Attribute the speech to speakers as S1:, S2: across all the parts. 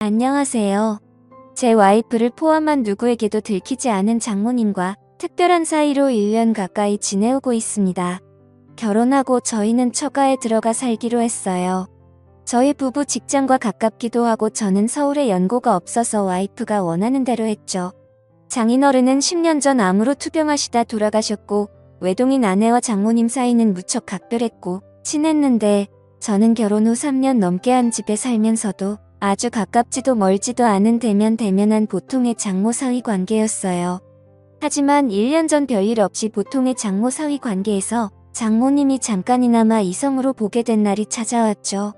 S1: 안녕하세요. 제 와이프를 포함한 누구에게도 들키지 않은 장모님과 특별한 사이로 1년 가까이 지내오고 있습니다. 결혼하고 저희는 처가에 들어가 살기로 했어요. 저희 부부 직장과 가깝기도 하고 저는 서울에 연고가 없어서 와이프가 원하는 대로 했죠. 장인어른은 10년 전 암으로 투병하시다 돌아가셨고 외동인 아내와 장모님 사이는 무척 각별했고 친했는데 저는 결혼 후 3년 넘게 한 집에 살면서도 아주 가깝지도 멀지도 않은 대면대면한 보통의 장모-사위 관계였어요. 하지만 1년 전 별일 없이 보통의 장모-사위 관계에서 장모님이 잠깐이나마 이성으로 보게 된 날이 찾아왔죠.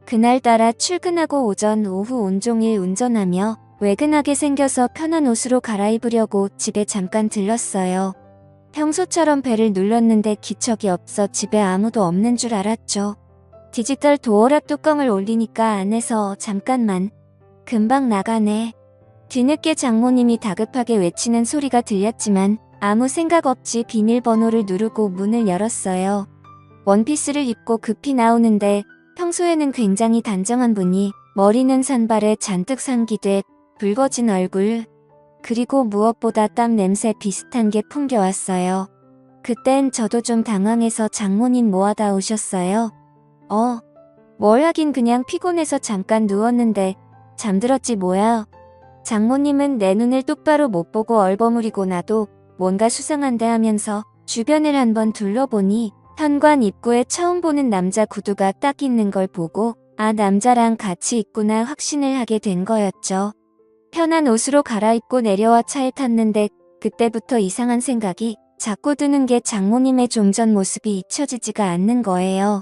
S1: 그날따라 출근하고 오전 오후 온종일 운전하며 외근하게 생겨서 편한 옷으로 갈아입으려고 집에 잠깐 들렀어요. 평소처럼 벨을 눌렀는데 기척이 없어 집에 아무도 없는 줄 알았죠. 디지털 도어락 뚜껑을 올리니까 안에서 잠깐만. 금방 나가네. 뒤늦게 장모님이 다급하게 외치는 소리가 들렸지만 아무 생각 없이 비밀번호를 누르고 문을 열었어요. 원피스를 입고 급히 나오는데 평소에는 굉장히 단정한 분이 머리는 산발에 잔뜩 상기돼 붉어진 얼굴 그리고 무엇보다 땀 냄새 비슷한 게 풍겨왔어요. 그땐 저도 좀 당황해서 장모님 뭐하다 오셨어요? 뭘 하긴 그냥 피곤해서 잠깐 누웠는데 잠들었지 뭐야. 장모님은 내 눈을 똑바로 못 보고 얼버무리고 나도 뭔가 수상한데 하면서 주변을 한번 둘러보니 현관 입구에 처음 보는 남자 구두가 딱 있는 걸 보고 아 남자랑 같이 있구나 확신을 하게 된 거였죠. 편한 옷으로 갈아입고 내려와 차에 탔는데 그때부터 이상한 생각이 자꾸 드는 게 장모님의 좀 전 모습이 잊혀지지가 않는 거예요.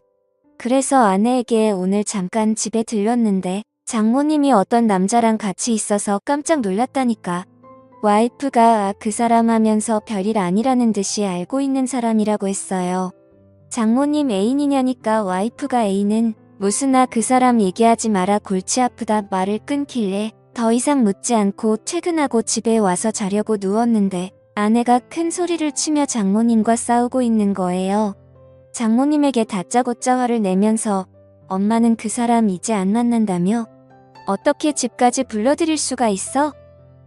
S1: 그래서 아내에게 오늘 잠깐 집에 들렀는데 장모님이 어떤 남자랑 같이 있어서 깜짝 놀랐다니까. 와이프가 그 사람 하면서 별일 아니라는 듯이 알고 있는 사람이라고 했어요. 장모님 애인이냐니까 와이프가 애인은 무슨 그 사람 얘기하지 마라 골치 아프다 말을 끊길래 더 이상 묻지 않고 퇴근하고 집에 와서 자려고 누웠는데 아내가 큰 소리를 치며 장모님과 싸우고 있는 거예요. 장모님에게 다짜고짜 화를 내면서 엄마는 그 사람 이제 안 만난다며? 어떻게 집까지 불러들일 수가 있어?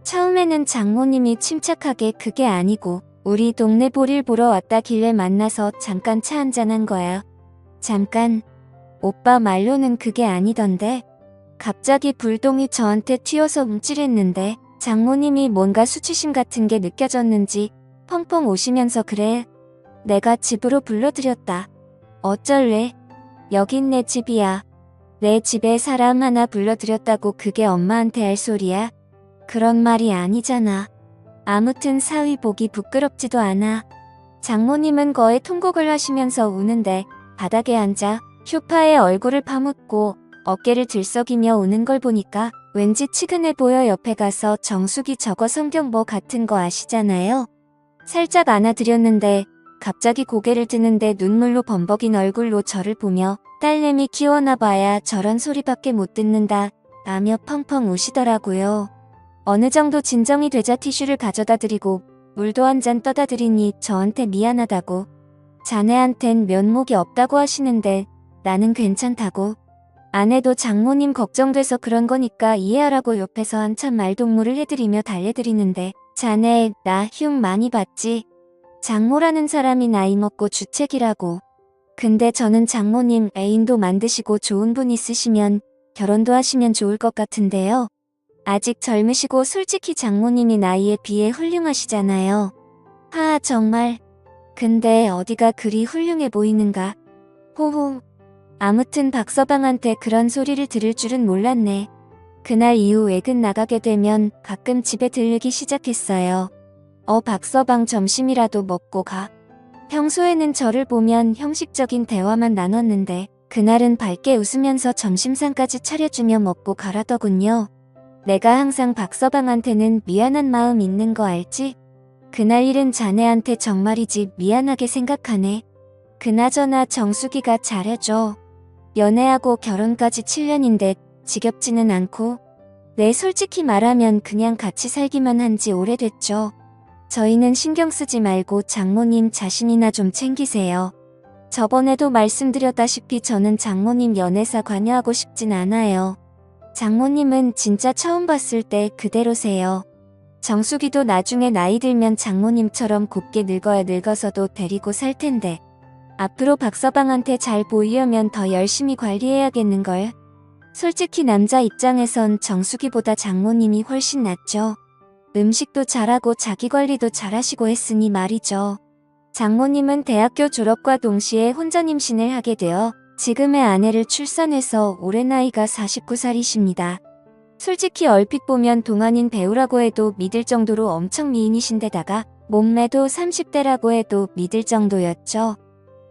S1: 처음에는 장모님이 침착하게 그게 아니고 우리 동네 볼일 보러 왔다길래 만나서 잠깐 차 한잔한 거야. 잠깐. 오빠 말로는 그게 아니던데. 갑자기 불똥이 저한테 튀어서 움찔했는데 장모님이 뭔가 수치심 같은 게 느껴졌는지 펑펑 우시면서 그래. 내가 집으로 불러들였다. 어쩔래? 여긴 내 집이야. 내 집에 사람 하나 불러들였다고 그게 엄마한테 할 소리야? 그런 말이 아니잖아. 아무튼 사위 보기 부끄럽지도 않아. 장모님은 거에 통곡을 하시면서 우는데 바닥에 앉아 소파에 얼굴을 파묻고 어깨를 들썩이며 우는 걸 보니까 왠지 치근해 보여 옆에 가서 정수기 저거 성경보 같은 거 아시잖아요? 살짝 안아드렸는데 갑자기 고개를 드는데 눈물로 범벅인 얼굴로 저를 보며 딸내미 키워나 봐야 저런 소리밖에 못 듣는다 라며 펑펑 우시더라고요. 어느 정도 진정이 되자 티슈를 가져다 드리고 물도 한 잔 떠다 드리니 저한테 미안하다고 자네한텐 면목이 없다고 하시는데 나는 괜찮다고 아내도 장모님 걱정돼서 그런 거니까 이해하라고 옆에서 한참 말동무를 해드리며 달래드리는데 자네 나 흉 많이 봤지? 장모라는 사람이 나이 먹고 주책이라고. 근데 저는 장모님 애인도 만드시고 좋은 분 있으시면 결혼도 하시면 좋을 것 같은데요. 아직 젊으시고 솔직히 장모님이 나이에 비해 훌륭하시잖아요. 정말. 근데 어디가 그리 훌륭해 보이는가. 호호. 아무튼 박서방한테 그런 소리를 들을 줄은 몰랐네. 그날 이후 외근 나가게 되면 가끔 집에 들르기 시작했어요. 박서방 점심이라도 먹고 가. 평소에는 저를 보면 형식적인 대화만 나눴는데 그날은 밝게 웃으면서 점심상까지 차려주며 먹고 가라더군요. 내가 항상 박서방한테는 미안한 마음 있는 거 알지? 그날 일은 자네한테 정말이지 미안하게 생각하네. 그나저나 정수기가 잘해줘. 연애하고 결혼까지 7년인데 지겹지는 않고. 네 솔직히 말하면 그냥 같이 살기만 한 지 오래됐죠. 저희는 신경 쓰지 말고 장모님 자신이나 좀 챙기세요. 저번에도 말씀드렸다시피 저는 장모님 연애사 관여하고 싶진 않아요. 장모님은 진짜 처음 봤을 때 그대로세요. 정숙이도 나중에 나이 들면 장모님처럼 곱게 늙어야 늙어서도 데리고 살 텐데. 앞으로 박서방한테 잘 보이려면 더 열심히 관리해야겠는걸. 솔직히 남자 입장에선 정숙이보다 장모님이 훨씬 낫죠. 음식도 잘하고 자기 관리도 잘하시고 했으니 말이죠. 장모님은 대학교 졸업과 동시에 혼전 임신을 하게 되어 지금의 아내를 출산해서 올해 나이가 49살이십니다. 솔직히 얼핏 보면 동안인 배우라고 해도 믿을 정도로 엄청 미인이신데다가 몸매도 30대라고 해도 믿을 정도였죠.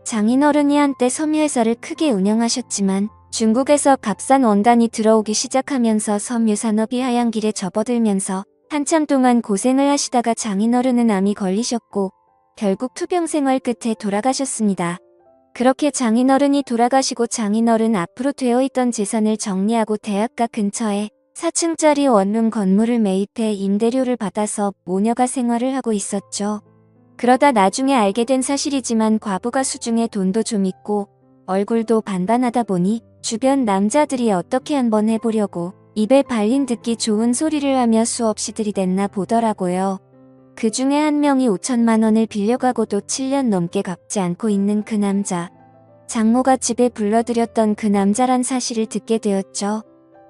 S1: 장인어른이 한때 섬유회사를 크게 운영하셨지만 중국에서 값싼 원단이 들어오기 시작하면서 섬유 산업이 하얀 길에 접어들면서 한참 동안 고생을 하시다가 장인어른은 암이 걸리셨고 결국 투병 생활 끝에 돌아가셨습니다. 그렇게 장인어른이 돌아가시고 장인어른 앞으로 되어있던 재산을 정리하고 대학가 근처에 4층짜리 원룸 건물을 매입해 임대료를 받아서 모녀가 생활을 하고 있었죠. 그러다 나중에 알게 된 사실이지만 과부가 수중에 돈도 좀 있고 얼굴도 반반하다 보니 주변 남자들이 어떻게 한번 해보려고 입에 발린 듣기 좋은 소리를 하며 수없이 들이댔나 보더라고요. 그 중에 한 명이 5천만 원을 빌려가고도 7년 넘게 갚지 않고 있는 그 남자. 장모가 집에 불러들였던 그 남자란 사실을 듣게 되었죠.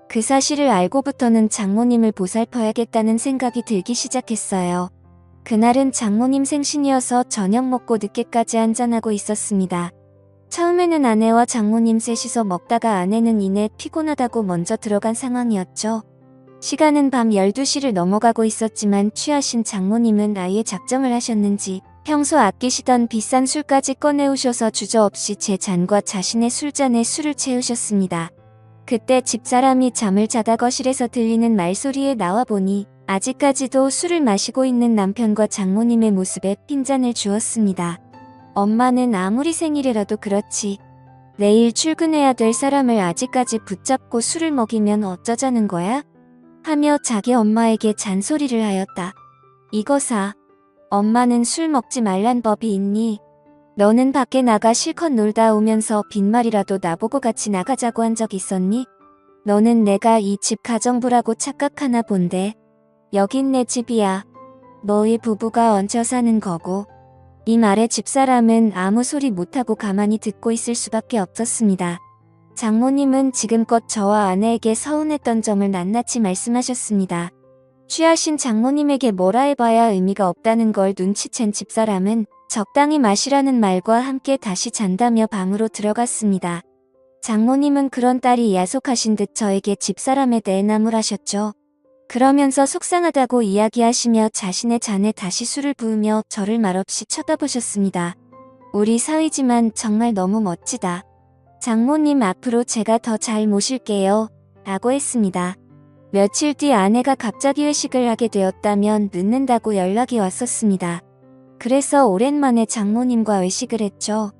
S1: 그 사실을 알고부터는 장모님을 보살펴야겠다는 생각이 들기 시작했어요. 그날은 장모님 생신이어서 저녁 먹고 늦게까지 한잔하고 있었습니다. 처음에는 아내와 장모님 셋이서 먹다가 아내는 이내 피곤하다고 먼저 들어간 상황이었죠. 시간은 밤 12시를 넘어가고 있었지만 취하신 장모님은 아예 작정을 하셨는지 평소 아끼시던 비싼 술까지 꺼내오셔서 주저없이 제 잔과 자신의 술잔에 술을 채우셨습니다. 그때 집사람이 잠을 자다 거실에서 들리는 말소리에 나와보니 아직까지도 술을 마시고 있는 남편과 장모님의 모습에 핀잔을 주었습니다. 엄마는 아무리 생일이라도 그렇지 내일 출근해야 될 사람을 아직까지 붙잡고 술을 먹이면 어쩌자는 거야? 하며 자기 엄마에게 잔소리를 하였다. 이거사, 엄마는 술 먹지 말란 법이 있니? 너는 밖에 나가 실컷 놀다 오면서 빈말이라도 나보고 같이 나가자고 한 적 있었니? 너는 내가 이 집 가정부라고 착각하나 본데. 여긴 내 집이야. 너희 부부가 얹혀 사는 거고. 이 말에 집사람은 아무 소리 못하고 가만히 듣고 있을 수밖에 없었습니다. 장모님은 지금껏 저와 아내에게 서운했던 점을 낱낱이 말씀하셨습니다. 취하신 장모님에게 뭐라 해봐야 의미가 없다는 걸 눈치챈 집사람은 적당히 마시라는 말과 함께 다시 잔다며 방으로 들어갔습니다. 장모님은 그런 딸이 야속하신 듯 저에게 집사람에 대해 나무라셨죠. 그러면서 속상하다고 이야기하시며 자신의 잔에 다시 술을 부으며 저를 말없이 쳐다보셨습니다. 우리 사위지만 정말 너무 멋지다. 장모님 앞으로 제가 더 잘 모실게요. 라고 했습니다. 며칠 뒤 아내가 갑자기 회식을 하게 되었다면 늦는다고 연락이 왔었습니다. 그래서 오랜만에 장모님과 외식을 했죠.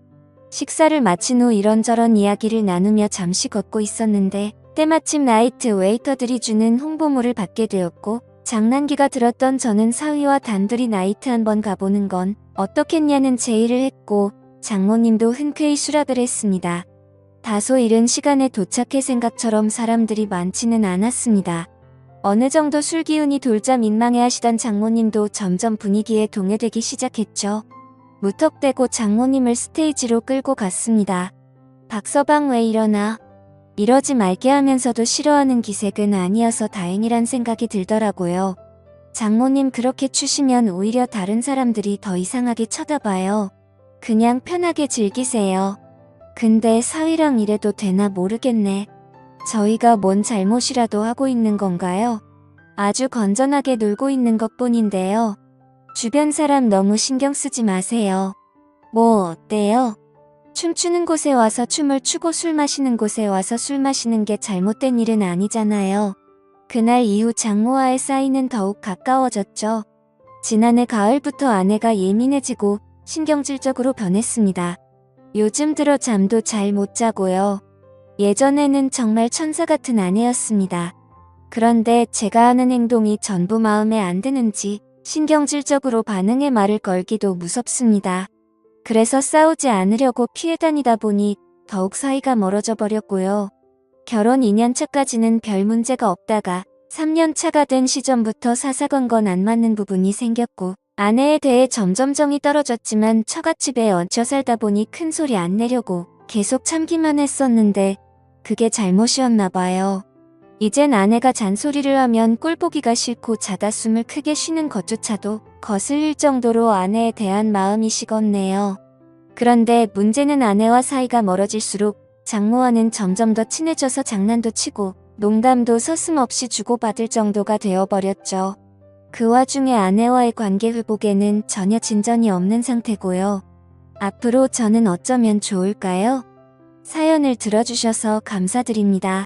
S1: 식사를 마친 후 이런저런 이야기를 나누며 잠시 걷고 있었는데 때마침 나이트 웨이터들이 주는 홍보물을 받게 되었고 장난기가 들었던 저는 사위와 단둘이 나이트 한번 가보는 건 어떻겠냐는 제의를 했고 장모님도 흔쾌히 수락을 했습니다. 다소 이른 시간에 도착해 생각처럼 사람들이 많지는 않았습니다. 어느 정도 술 기운이 돌자 민망해하시던 장모님도 점점 분위기에 동요되기 시작했죠. 무턱대고 장모님을 스테이지로 끌고 갔습니다. 박서방 왜 이러나? 이러지 말게 하면서도 싫어하는 기색은 아니어서 다행이란 생각이 들더라고요. 장모님 그렇게 추시면 오히려 다른 사람들이 더 이상하게 쳐다봐요. 그냥 편하게 즐기세요. 근데 사위랑 이래도 되나 모르겠네. 저희가 뭔 잘못이라도 하고 있는 건가요? 아주 건전하게 놀고 있는 것뿐인데요. 주변 사람 너무 신경 쓰지 마세요. 뭐 어때요? 춤추는 곳에 와서 춤을 추고 술 마시는 곳에 와서 술 마시는 게 잘못된 일은 아니잖아요. 그날 이후 장모와의 사이는 더욱 가까워졌죠. 지난해 가을부터 아내가 예민해지고 신경질적으로 변했습니다. 요즘 들어 잠도 잘 못 자고요. 예전에는 정말 천사 같은 아내였습니다. 그런데 제가 하는 행동이 전부 마음에 안 드는지 신경질적으로 반응해 말을 걸기도 무섭습니다. 그래서 싸우지 않으려고 피해 다니다 보니 더욱 사이가 멀어져 버렸고요. 결혼 2년 차까지는 별 문제가 없다가 3년 차가 된 시점부터 사사건건 안 맞는 부분이 생겼고 아내에 대해 점점 정이 떨어졌지만 처갓집에 얹혀 살다 보니 큰 소리 안 내려고 계속 참기만 했었는데 그게 잘못이었나 봐요. 이젠 아내가 잔소리를 하면 꼴보기가 싫고 자다 숨을 크게 쉬는 것조차도 거슬릴 정도로 아내에 대한 마음이 식었네요. 그런데 문제는 아내와 사이가 멀어질수록 장모와는 점점 더 친해져서 장난도 치고 농담도 서슴없이 주고받을 정도가 되어버렸죠. 그 와중에 아내와의 관계 회복에는 전혀 진전이 없는 상태고요. 앞으로 저는 어쩌면 좋을까요? 사연을 들어주셔서 감사드립니다.